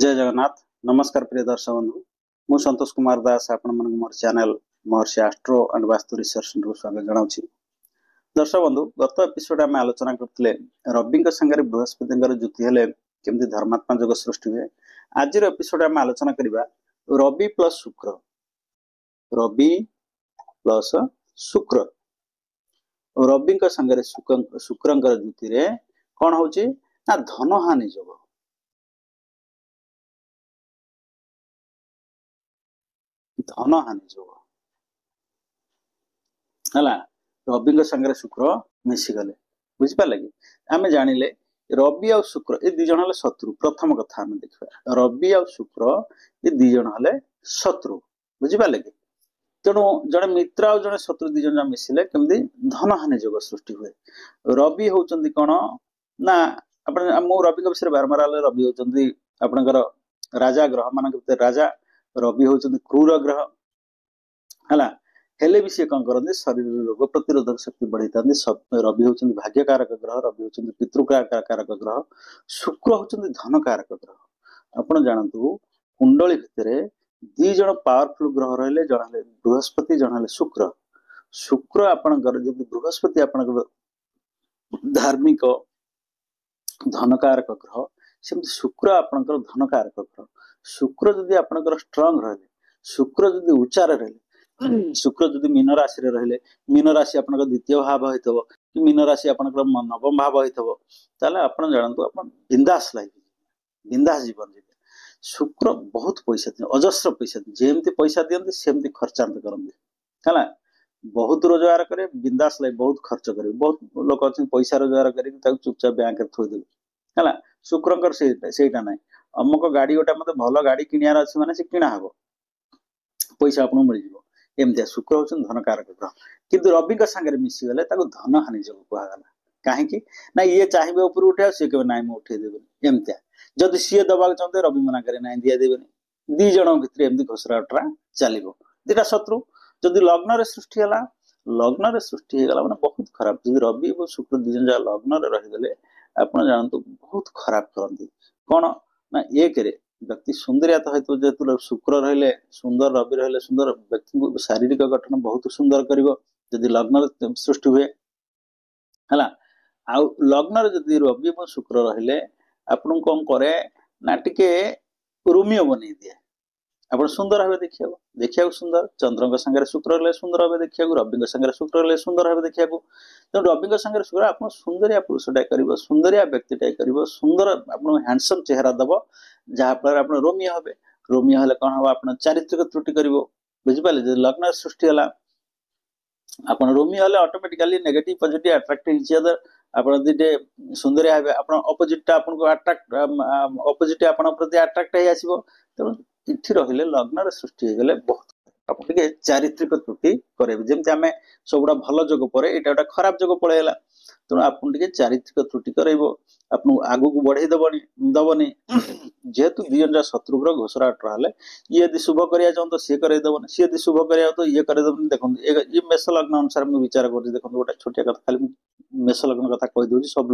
जय जगन्नाथ। नमस्कार प्रिय दर्शक बंधु, मु संतोष कुमार दास आपण मन मोर channel Maharshi astro and vastu research centre स्वागत जनाउछि। दर्शक बंधु, गत एपिसोड आम आलोचना करथिले रवि संगे बृहस्पति जुति हेले केमती धर्मात्मा योग सृष्टि हुए। आज एपिसोड आम आलोचना करिबा रवि प्लस शुक्र, रवि प्लस शुक्र, रवि संगे शुक्र जुति रे कौन होची ना धन हानि योग। धन हानि योग है रवि संगे शुक्र मिशीगले बुझिपारे कि आम जानिले रवि आ शुक्र ये दिज हेले शत्रु। प्रथम कथा आम देखा रवि आ शुक्र ये दिज हेले शत्रु बुझिपारे कि तेणु जड़े मित्र आ जड़े शत्रु दिज मिसिले केमती धन हानि योग सृष्टि हुए। रवि होचंदी कौन ना मु रवि विषय बारंबार रवि होचंदी आपनकर राजा ग्रह मान राजा। रवि होचंदी क्रूर ग्रह है हेले भी सी कौन करते शरीर रोग प्रतिरोधक शक्ति बढ़ाई था। रवि होचंदी भाग्यकारक ग्रह, रवि होचंदी पितृकारक ग्रह, शुक्र होचंदी धन कारक ग्रह। आपण जानतु कुंडली भितर दी जण पावरफुल ग्रह रहिले, जण हेले बृहस्पति, जण हेले शुक्र। शुक्र आपनकर जदि बृहस्पति आपनकर धार्मिक धनकारक ग्रह, सेमति शुक्र आपनकर धनकारक ग्रह। शुक्र जदि आपनकर स्ट्रांग रहिले, शुक्र जदि उच्चार रहिले, शुक्र जदि मीन राशि रहिले, मीन राशि आपनकर द्वितीय भाव होइतबो कि मीन राशि आपनकर नवम भाव होइतबो, ताले आपण जानतु आपण बिंदास लाइफ, बिंदास जीवन जीवे। शुक्र बहुत पैसा दिए, अजस्र पैसा दिए, जेमती पैसा दियंती सेमती खर्चांत करंती है। बहुत रोजगार करे, बिंदास लाइफ, बहुत खर्च करे। बहुत लोक अच्छे पैसा रोजगार कर चुपचाप बैंक रे थोई देबे है। शुक्रंकर सेटा ना अमुक गाड़ी गोटे मत भल गाड़ी किणार अच्छे माने से किना हबो, पैसा आपन मिल जिवो। एमतिया शुक्र होचन धन कारक ग्रह, किंतु रवि संगे मिसी गले ताको धन हानि योग कहगला। कहीं ना ये चाहिए ऊपर उठे सी कहे ना उठे देवे। एमतिया जदि सी दबाक चाहते रवि मना करे ना दिया देवेनि। दी जन भितर एमती घोषरा उठरा चलो दीटा शत्रु। जदि लग्न सृष्टि है, लग्न सृष्टि होगा मैंने बहुत खराब। जब रवि और शुक्र दी जन लग्न रहीगले आप जानते बहुत खराब करती कौन ना एक व्यक्ति सुंदरिया तो है जेतु शुक्र रहिले सुंदर, रवि रहिले सुंदर, व्यक्ति शारीरिक गठन बहुत सुंदर करिवो जदि लग्न सृष्टि हुए है। लग्न जदि रवि और शुक्र रहिले आपन कौन करे ना टिके रोमियो बनी दिए। आप सुंदर हे देखा सुंदर, चंद्र संगे शुक्र रहे सुंदर हे देखा, रवि संगे शुक्र रहे सुंदर हे देखा। तेणु रवि संगे शुक्र आप सुंदरिया पुरुषटा कर, सुंदरिया व्यक्तिटा कर, सुंदर आप हैंडसम चेहरा दब, जहाँफल आप रोमियो हे। रोमियो हेले कौन हम आप चारित्रिक त्रुटि कर बुझिपारे। लग्न सृष्टि है आप रोमियो हेले automatically negative positive attract each other. आप दीटे सुंदरिया हे आप अपोजिटा आपको अट्रैक्ट अपोजिट आप प्रति अट्रैक्ट हो आसो। तेणु इठी रहिले लग्न सृष्टि हो गले बहुत आप चारित्रिक त्रुटि करेंगे। जमी आम सब भल जोग पर यहाँ गोटे खराब जोग पलैला। तेणु आप चारित्रिक त्रुटि कर आग को बढ़े दबनी। जेहेतु दी जन शत्रुग्र घोषरा अटरा ये यदि शुभ करा चाहते सी करदेवनी, सी यदि शुभ करा तो ये करदेवनी। देखो ये मेष लग्न अनुसार मुझे विचार कर देखो गोटे छोटिया कथा खाली मेष लग्न कथा कहीदे सब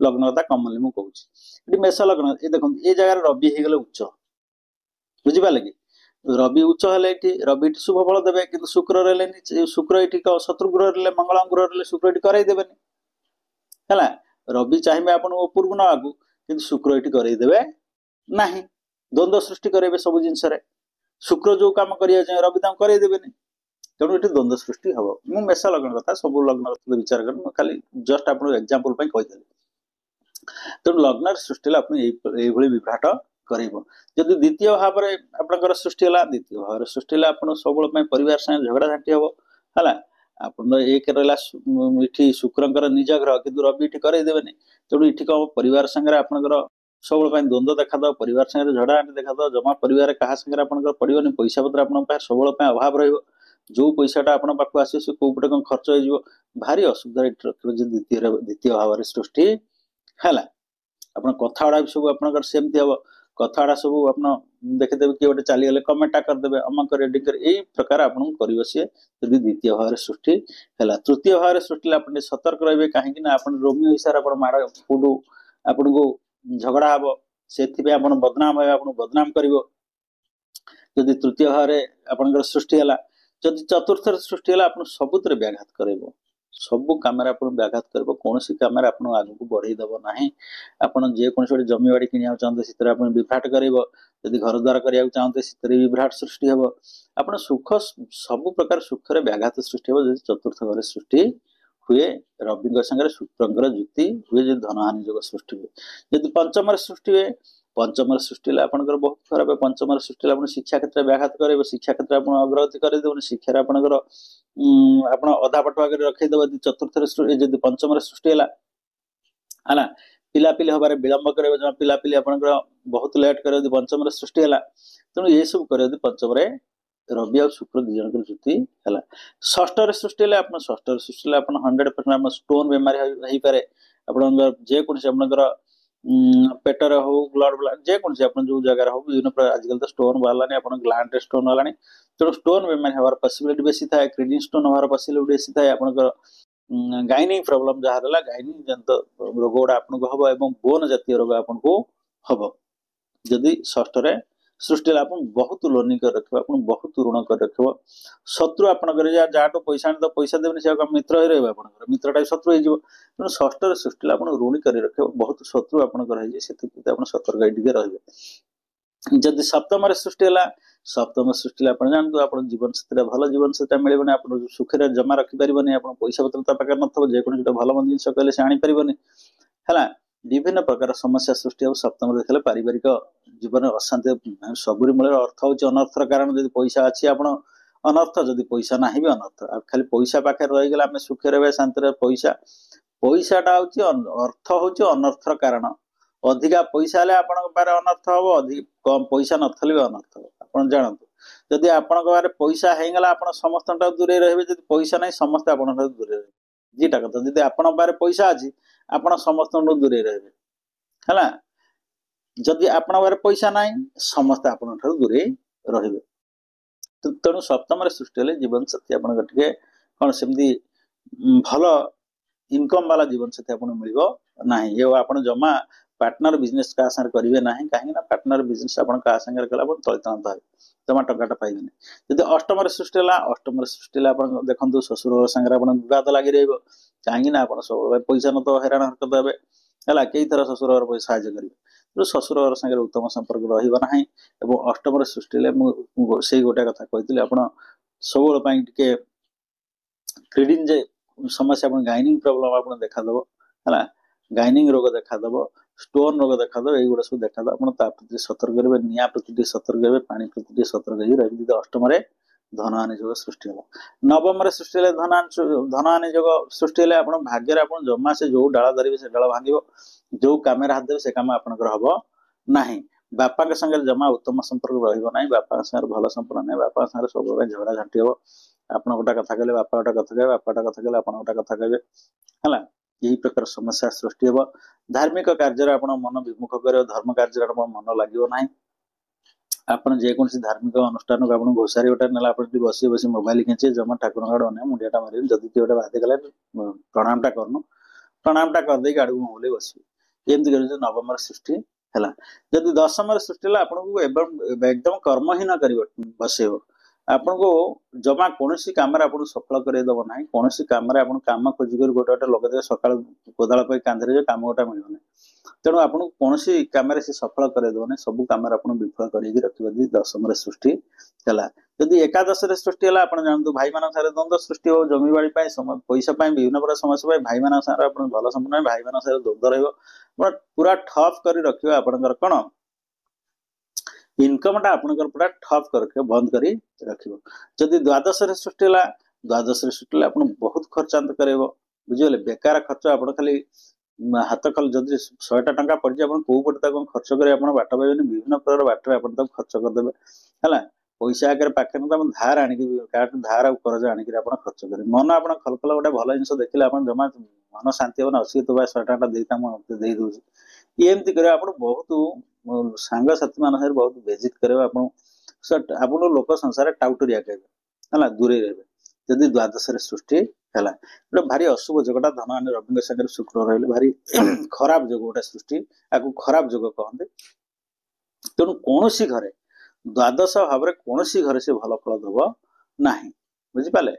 लग्न कथा कमनली मुझे कहूँ। मेष लग्न ये देखो ये जगह रवि हो गले उच्च बुझिपारे कि रवि उच्च हेले रवि शुभ फल देवे, किंतु शुक्र रहे शुक्र ये शत्रु ग्रह रहे मंगल ग्रह रहे शुक्र ये करदेवेनि है। रवि चाहिए आपन उपरକୁ नवाकू किंतु शुक्र ये करदेवे ना, द्वंद्व सृष्टि करेंगे सब जिनस। शुक्र जो कम करिया रवि करदेवेनि, तेणु ये द्वंद्व सृष्टि हम। मु मेष लग्न कथा सब लग्न कथा विचार कर खाली जस्ट आप एग्जांपल कहीदेली। तेणु लग्न सृष्टि आप विभ्राट कर। जदि द्वितीय भाव में आपंकर सृष्टि है, द्वितीय भाव सृष्टि है आप सब परिवार संगे झगड़ा झांटी हम है। आप एक रहा शुक्र निज ग्रह किंतु रवि ये करदेवेनि। तेणु ये कम परिवार संगे आपंकर सब द्वंद्व देखा, परिवार संगे झगड़ा झांटी देखा, जमा परिवार क्या संगे आपंकर पड़ोनी, पैसा पत्र आप सब अभाव रही। जो पैसाटा आप पाक आस कौटे कौन खर्च हो भारी असुविधा रखिए। द्वितीय भाव सृष्टि है आप कथा गुड़ा भी सब आप सेमती हम। कथा गुड़ा सब आप देखिदेवे किए गोटे चलीगले कमेंटा करदे अमक रेडिंग कर यही प्रकार आपको कर सी यदि द्वितीय भाव सृष्टि है। तृतीय भाव सृष्टि आप सतर्क रे कहीं आप रोमियो हिसाब से माड़ फुटू आपन को झगड़ा हम से आप बदनाम है आप बदनाम कर जदि तृतीय भाव आपंकर सृष्टि है जदि चतुर्थ सृष्टि है आप सबुत व्याघात कर सबू कम व्याघात कर कौन कम आग को बढ़ईदेव ना आपड़ जेको जमी बाड़ी किणा चाहते आप विभ्राट कर जदि घर द्वार करने चाहते से विभ्राट सृष्टि हे आप सुख सब प्रकार सुखर व्याघात सृष्टि हे जब चतुर्थ घर सृष्टि हुए रवि संगे शुक्र जुति हुए जो धनहानि जोग सृष्टि हुए जदि पंचम सृष्टि हुए पंचम सृष्टि आपंकर बहुत खराब पंचम सृष्टि आप शिक्षा क्षेत्र में व्याघात कर शिक्षा क्षेत्र में अग्रगति कर शिक्षार आपंकर आप अधा पटुआ कर रखीदेव चतुर्थ जब पंचम सृष्टि है पिलापिली हबार विलंब कर पिलापिली आपंकर बहुत लेट कर पंचम सृष्टि है तेणु ये सब कर पंचम रवि और शुक्र दिजन जुति है षष्ठ सृष्टि आप षष्ठ सृष्टि 100% स्टोन बेमारी हो पारे आप जेकोसी आपंकर पेटर हो ब्लड जेकोसी आप जो जगार हो विभिन्न आजकल तो स्टोन बाहर आप ग्लैंड स्टोन है तेणु स्टोन बेमारी हमार पसिबिलिटी बेसी थाए किडनी स्टोन हमार पसिबिलिटी बेसी थाए आपंकर गाइनिंग प्रॉब्लम जहाँ गाइनिंग जनित रोग गुड़ा आपको हम और बोन जातीय रोग आपको हम जदि षष्ठ सृष्टि आप बहुत लोनी कर रख बहुत ऋण कर रख शत्रु आपंकर जहाँ पैसा तो पैसा देवे से मित्र ही रहा आप मित्रटा शत्रु हो तेणु षष्ठ सृष्टि आप ऋणी कर रख बहुत शत्रु आपंकर से सतर्क रे जदि सप्तम सृष्टि है सप्तम सृष्टि आप जानते आप जीवन साथी भल जीवन साथी मिलने आप सुखे जमा रखिपारे आप पैसा पत्र पाखे नथो जेको भल मन जिन कहले से आनीपर है विभिन्न प्रकार समस्या सृष्टि हो सप्तम देखले पारिवारिक जीवन अशांति सबुरी मूल अर्थ हूँ अनर्थर कारण जब पैसा अच्छी आप अनर्थ जदि पैसा ना भी अनर्थ खाली पैसा पाखे रहीगला आम सुखे रहा शांति पैसा पैसाटा हूँ अर्थ हूँ अनर्थर कारण अधिका पैसा अनर्थ हम अधिक कम पैसा नथले भी अनर्थ आप जानतु जदि आपण पैसा होगला आप समस्त दूरे रहे जब पैसा ना समस्त आप दूरे रहे दीटा कथा जब आपण पैसा अच्छी आप समस्त दूरे रहे है जदि आपण पैसा ना समस्त आप दूरे रे तेणु सप्तम सृष्टि जीवन साथी आप कौन सेमती भल इनकम वाला जीवन साथी आप मिलना ये आप जमा पार्टनर बिजनेस क्या सागर करेंगे ना कहीं पार्टनर बिजनेस आप क्या सागर कला तलितनाथ है जमा टाटा पाइबे जब अष्टम सृष्टि है अष्टम सृष्टि आप देखो शशुर सागर विवाद लगी रही आप सब पैसा न तो हैरान हरकत हे है कई थर शशुर साहय करेंगे तो शशुर सागर उत्तम संपर्क रहा अष्टम सृष्टि से गोटे कथा कही आप सब टे क्रीडिंग जे समस्या गाइनिंग प्रॉब्लम आप देखादेव है गाइनिंग रोग देखादेव स्टोन रोग देखादेव युवा सब देखादेव आप सतर्क करेंगे निआ प्रति सतर्क करेंगे पानी प्रति सतर्क रही अष्टम धनहानि जोग सृष्टि है नवम सृष्टि धनहानि जोग सृष्टि है आप भाग्य आप जमा से जो डाल धरवे से डाल भांग जो कम हाथ देवे से कम आपंकर हम ना बापा संगे जमा उत्तम संपर्क रहा बापा सागर भल संपर्क ना बापा सागर सब झगड़ा झांटी हम आप गोटा कथा कहले बापा गोटा कथा कहे बापा गोटा कथा कहले आप गोटा कथा कहे है यही प्रकार समस्या सृष्टि हे धार्मिक कार्य आप मन विमुख कर धर्म कार्य मन लगे ना आप जेको धार्मिक अनुष्ठान को आप घोषारी गोटे ना आप बस बस मोबाइल खींचे जमा ठाकुर आड़ अने मुंडियाटा मारे जदि किए गोटे बाध्य कले प्रणामटा करनु प्रणामटा करदे आड़ मुले बस एमती कर नवम सृष्टि है जदि दशम सृष्टि है आपको एकदम कर्महीन कर बसैब आपन को जमा कौन कम आप सफल करदेव ना कौन कम कम खोजिक गोटे गोटे लगेदेवे सका कोदाल पे कांधे कम गोटा मिलना तेणु आपको कौन कम से सफल करदेव ना सब कम आप विफल कर रखिए दशम सृष्टि है जदि एकादश सृष्टि है आप जानते भाई मान सारे द्वंद्व सृष्टि हो जमी बाड़ी पैसा विभिन्न प्रकार समस्या भाई मान सारे भल संपूर्ण भाई मान सारे द्वंद्व पूरा ठप कर रखिए आपंकर कौन इनकम टा आपंकर पूरा ठप कर बंद कर रखियो जदि द्वादश सृष्टि है द्वादश सृष्टि आप बहुत खर्चांत कर बुझे बेकार खर्च आप खाली हाथ खल जदि 100टा टंका पड़ी आप कौ पटे खर्च कर बाट पाइबे विभिन्न प्रकार बाट आप खर्च करदे है पैसा आगे पाखे ना धार आणिक धार करज आणिक खर्च करें मन आप खलखल गोटे भल जिन देखिले आप जमा मन शांति हम 80 टका 100 दे दूसरी एमती कर आप बहुत सांग साथी मान सर बहुत बेजित करे आप लोक संसार टाउटरिया कहे है दूरे रहे जदि द्वादश सृष्टि है गोटे भारी अशुभ जोगटा धनहानि रवि सागर शुक्र रही भारी खराब जोग गोटे सृष्टि आपको खराब जोग कहते तेणु कौन घरे द्वादश भाव कौन घरे से भल फल दब ना बुझिपारे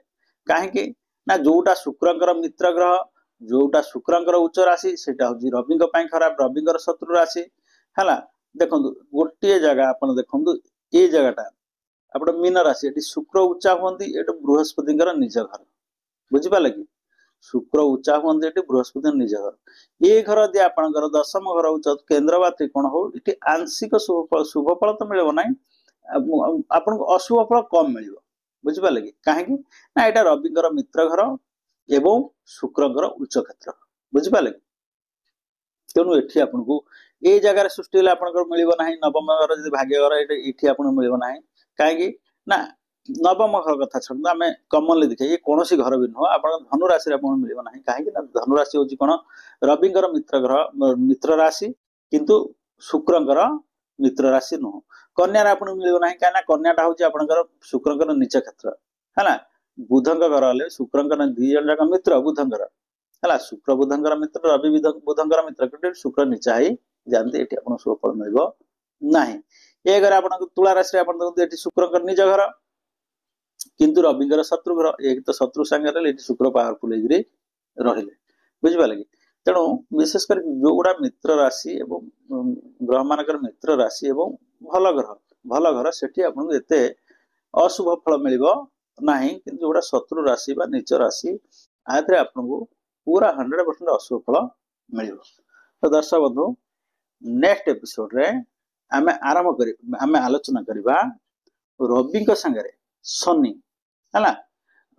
कहीं ना जोटा शुक्रंकर मित्र ग्रह जोटा शुक्रंकर उच्च राशि से रवि खराब रवि शत्रु राशि है देखो गोटे जगह आप देखु ये जगहटा आप मीन राशि ये शुक्र उच्चा हमें ये बृहस्पति निज घर बुझिपारे कि शुक्र उच्चा हमें ये बृहस्पति निज घर ये घर यदि आपंकर दशम घर उच्च केन्द्र बा त्रिकोण हो ये आंशिक शुभफल तो मिल ना आपन अशुभ फल कम मिल बुझिपारे कि कहीं ना यहाँ रवि मित्र घर एवं शुक्रंकर उच्च क्षेत्र बुझिपारे कि तेणु ये आपको ये जगह सृष्टि मिल ना नवम घर जब भाग्य घर ये आपको मिल ना कहीं ना नवम घर कथा छूँ आम कमनली देखिए ये कौन घर भी नुह आप धनुराशि मिल ना कहीं धनुराशि हूँ कौन रवि मित्र ग्रह मित्र राशि किंतु शुक्रंकर मित्र राशि नुह कन्या आपको मिल ना कहीं कन्याटा हूँ आपंकर शुक्रंकर नीच क्षेत्र है बुधंक घर हेल्ले शुक्रंकर दी जन जाक मित्र बुधंकर है शुक्र बुधंकर मित्र रवि बुधंकर मित्र कि शुक्र नीचा ही जाते ये आप शुभफल मिल ना ये घर आप तुला राशि देखते शुक्रंकर निज घर किंतु रविंकर शत्रु घर एक तो शत्रु सांगे शुक्र पावरफुल रही बुझिपारे कि तेणु विशेषकर जो गुड़ा मित्र राशि एवं ग्रह मानक मित्र राशि एवं भल घर से आपको एत अशुभ फल मिल ना कि जोड़ा शत्रु राशि बा नीच राशि आदि आपको पूरा 100% अशुभ फल मिल। तो दर्शक बंधु नेक्स्ट एपिसोड रे आम आरंभ आम आलोचना करवा रवि सांगे शनि है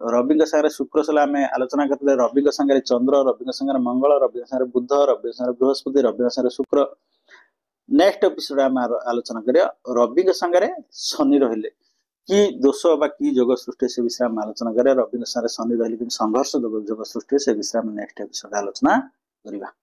रवि सांगे शुक्र सला आम आलोचना करते रवि सांगे चंद्र रवि सांगे मंगल रवि सांगे बुध रवि सांगे बृहस्पति रवि सांगे शुक्र नेक्स्ट एपिसोड आम आलोचना करिया रवि सांगे शनि रहिले कि दोष बा कि जोग सृष्टि से विषय में आलोचना करिया रवि सांगे शनि रहिले कि संघर्ष जोग सृष्टि से विषय में नेक्स्ट एपिसोड आलोचना करिया।